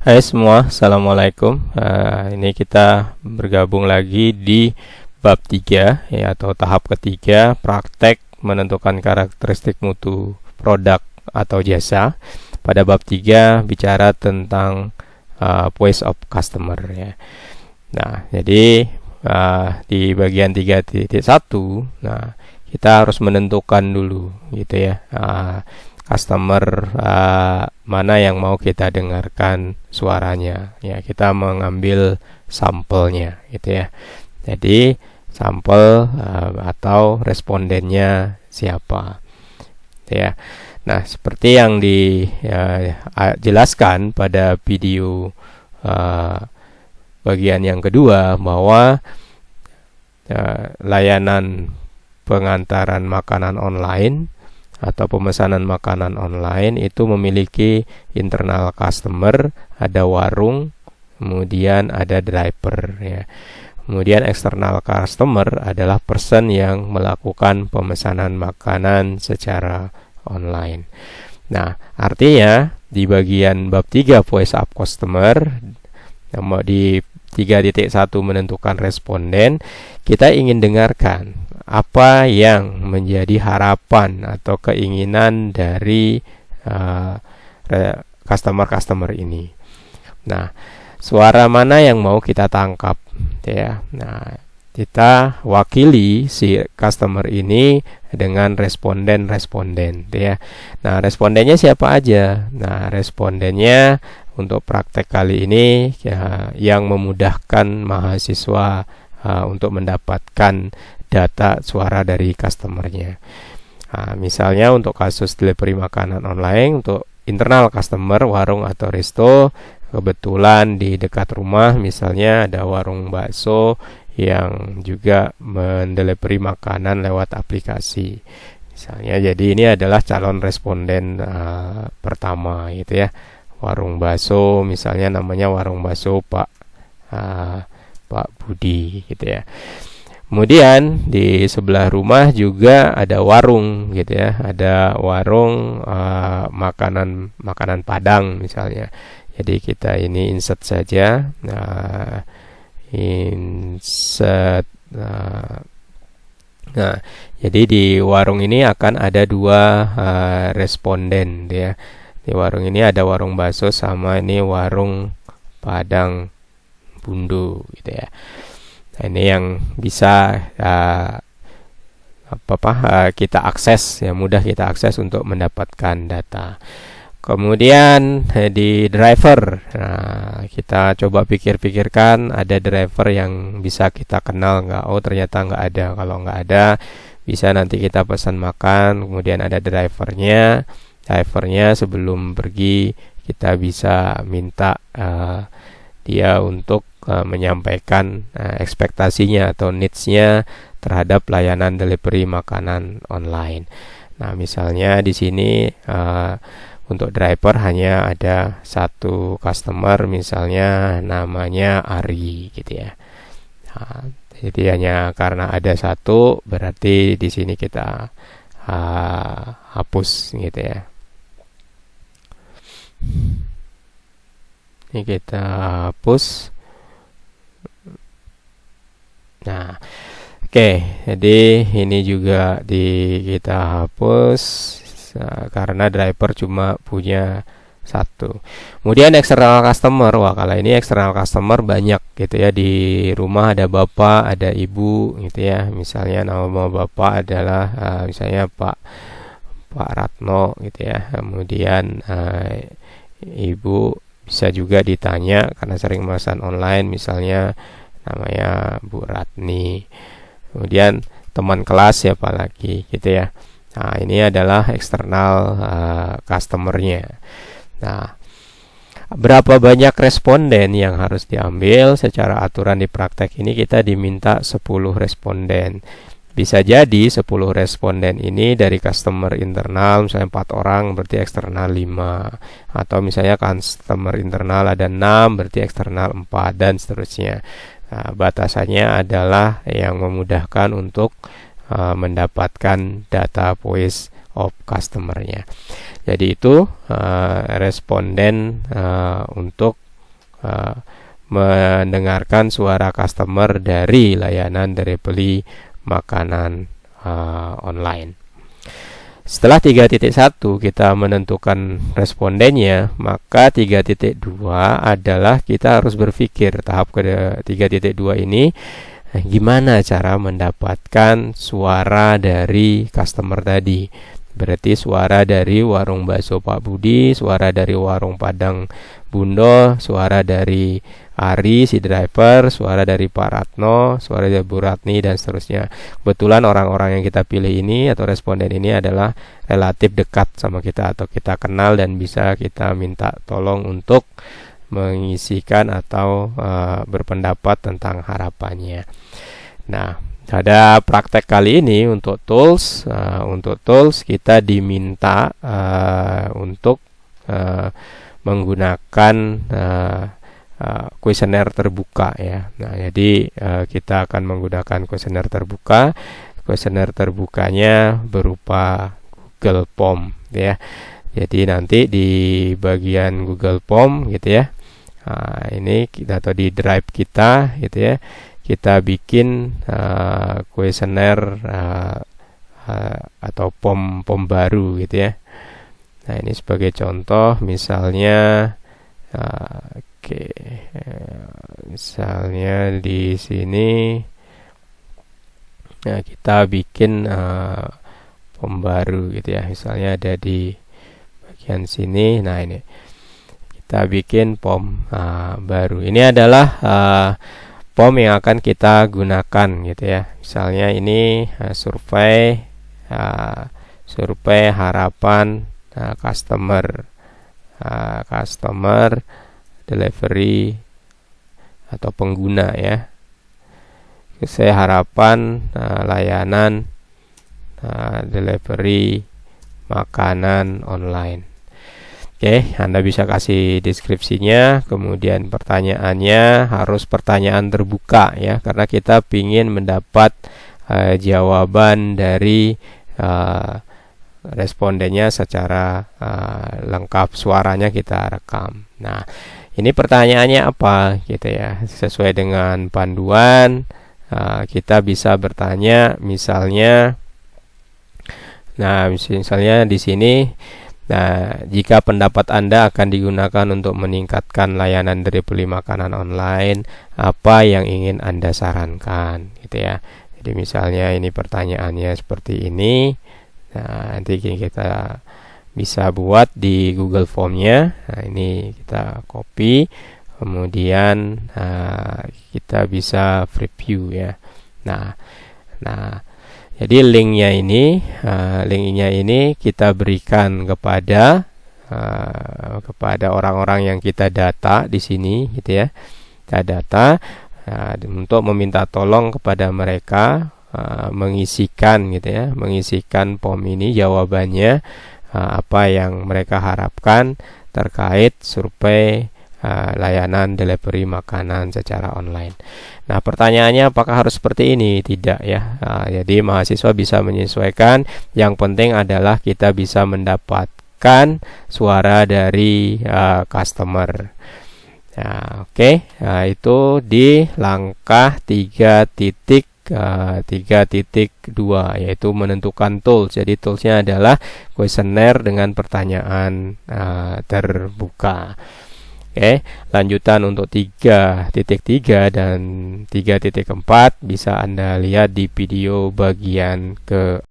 Hai semua, Assalamualaikum. Ini kita bergabung lagi di bab 3 ya, atau tahap ketiga, praktek menentukan karakteristik mutu produk atau jasa. Pada bab 3 bicara tentang voice of customer ya. Nah, jadi di bagian 3.1, nah kita harus menentukan dulu gitu ya. Customer mana yang mau kita dengarkan suaranya ya, kita mengambil sampelnya gitu ya. Jadi sampel atau respondennya siapa ya. Nah, seperti yang dijelaskan pada video bagian yang kedua, bahwa layanan pengantaran makanan online atau pemesanan makanan online itu memiliki internal customer, ada warung, kemudian ada driver ya. Kemudian external customer adalah person yang melakukan pemesanan makanan secara online. Nah, artinya di bagian bab 3 voice of customer, di 3.1 menentukan responden, kita ingin dengarkan apa yang menjadi harapan atau keinginan dari customer ini. Nah, suara mana yang mau kita tangkap ya. Nah, kita wakili si customer ini dengan responden ya. Nah, respondennya siapa aja? Nah, respondennya untuk praktek kali ini ya, yang memudahkan mahasiswa untuk mendapatkan data suara dari customernya. Nah, misalnya untuk kasus delivery makanan online, untuk internal customer warung atau resto, kebetulan di dekat rumah misalnya ada warung bakso yang juga mendelivery makanan lewat aplikasi misalnya. Jadi ini adalah calon responden pertama gitu ya. Warung bakso misalnya, namanya warung bakso Pak Budi gitu ya. Kemudian di sebelah rumah juga ada warung gitu ya, ada warung makanan Padang misalnya. Jadi kita ini insert saja, nah, jadi di warung ini akan ada dua responden ya. Di warung ini ada warung bakso sama ini warung Padang Bundu gitu ya. Nah, ini yang bisa kita akses ya, mudah kita akses untuk mendapatkan data. Kemudian di driver, nah, kita coba pikir-pikirkan, ada driver yang bisa kita kenal nggak? Oh, ternyata nggak ada. Kalau nggak ada, bisa nanti kita pesan makan, kemudian ada drivernya sebelum pergi kita bisa minta dia untuk menyampaikan ekspektasinya atau needs-nya terhadap layanan delivery makanan online. Nah, misalnya di sini untuk driver hanya ada satu customer, misalnya namanya Ari gitu ya. Nah, jadi hanya karena ada satu, berarti di sini kita hapus gitu ya. Ini kita hapus. Nah, oke, jadi ini juga kita hapus karena driver cuma punya satu. Kemudian external customer, wah kalau ini external customer banyak gitu ya. Di rumah ada bapak, ada ibu gitu ya. Misalnya nama bapak adalah misalnya Pak Ratno gitu ya. Kemudian ibu bisa juga ditanya karena sering pesan online, misalnya namanya Bu Ratni. Kemudian teman kelas siapa lagi gitu ya. Nah, ini adalah eksternal customernya. Nah, berapa banyak responden yang harus diambil? Secara aturan di praktek ini kita diminta 10 responden. Bisa jadi 10 responden ini dari customer internal, misalnya 4 orang, berarti eksternal 5. Atau misalnya customer internal ada 6, berarti eksternal 4, dan seterusnya. Nah, batasannya adalah yang memudahkan untuk mendapatkan data voice of customer-nya. Jadi itu responden untuk mendengarkan suara customer dari layanan delivery makanan online. Setelah 3.1 kita menentukan respondennya, maka 3.2 adalah kita harus berpikir tahap ke 3.2 ini gimana cara mendapatkan suara dari customer tadi. Berarti suara dari warung bakso Pak Budi, suara dari warung Padang Bundo, suara dari Ari si driver, suara dari Pak Ratno, suara dari Bu Ratni, dan seterusnya. Kebetulan orang-orang yang kita pilih ini atau responden ini adalah relatif dekat sama kita atau kita kenal dan bisa kita minta tolong untuk mengisikan atau berpendapat tentang harapannya. Nah, pada praktek kali ini untuk tools kita diminta untuk menggunakan kuesioner terbuka ya. Nah, jadi kita akan menggunakan kuesioner terbuka. Kuesioner terbukanya berupa Google Form ya. Jadi nanti di bagian Google Form gitu ya. Ini kita atau di drive kita gitu ya. Kita bikin kuesioner atau form baru gitu ya. Nah, ini sebagai contoh misalnya misalnya di sini kita bikin form baru gitu ya. Misalnya ada di bagian sini. Nah, ini kita bikin form baru. Ini adalah form yang akan kita gunakan gitu ya. Misalnya ini survei harapan customer delivery atau pengguna ya. Saya harapan layanan delivery makanan online. Oke, Anda bisa kasih deskripsinya, kemudian pertanyaannya harus pertanyaan terbuka ya, karena kita ingin mendapat jawaban dari respondennya secara lengkap, suaranya kita rekam. Nah, ini pertanyaannya apa gitu ya, sesuai dengan panduan kita bisa bertanya misalnya, misalnya di sini. Nah, jika pendapat Anda akan digunakan untuk meningkatkan layanan delivery makanan online, apa yang ingin Anda sarankan gitu ya. Jadi misalnya ini pertanyaannya seperti ini. Nah, nanti kita bisa buat di Google Form-nya. Nah, ini kita copy, kemudian kita bisa preview ya. Nah, jadi linknya ini kita berikan kepada orang-orang yang kita data di sini gitu ya. Kita data untuk meminta tolong kepada mereka mengisikan gitu ya, mengisikan form ini jawabannya apa yang mereka harapkan terkait survei layanan delivery makanan secara online. Nah, pertanyaannya apakah harus seperti ini? Tidak ya. Jadi mahasiswa bisa menyesuaikan. Yang penting adalah kita bisa mendapatkan suara dari customer. Nah, oke. Nah, itu di langkah 3.2 yaitu menentukan tools. Jadi toolsnya adalah kuesioner dengan pertanyaan terbuka. Oke, lanjutan untuk 3.3 dan 3.4 bisa Anda lihat di video bagian ke